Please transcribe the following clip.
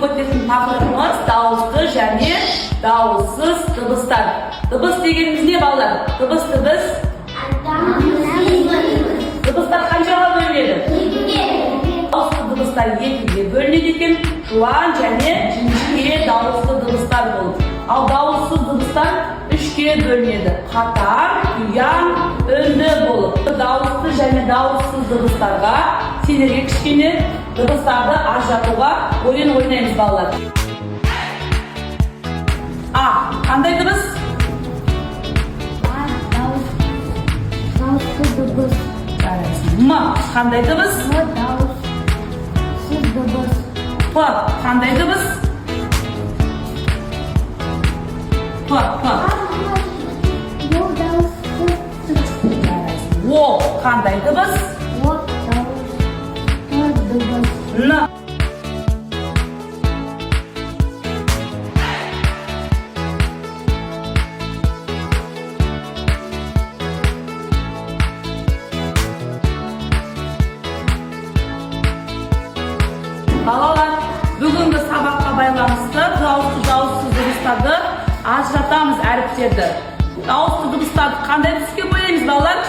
көтеретін тақырыбымыз дауысты және дауыссыз дыбыстар. Дыбыс дегеніміз не балалар? Дыбыстар қаншаға бөлінеді? Дауысты дыбыстар екіге бөлінеді екен. Жуан және жіңішке дауысты дыбыстар болып. Ал дауыссыз дыбыстар үшке бөлінеді. Қатар, ұяң, үнді болып. Дауысты және дауыссыз дыбыстарға сендерге кішкене дыбыстарды ажыратуға ойын ойнаймыз балалар. А. Қандай дыбыс? Дауысты дыбыс. М. Қандай дыбыс? Дауыссыз дыбыс. П. Қандай дыбыс? П. О. Қандай дыбыс? Н. Балалар, бүгінгі сабаққа байланысты дауыссыз дыбыстарды ажыратамыз әріптерді. Дауысты дыбыстарды қандай түске бояймыз балалар?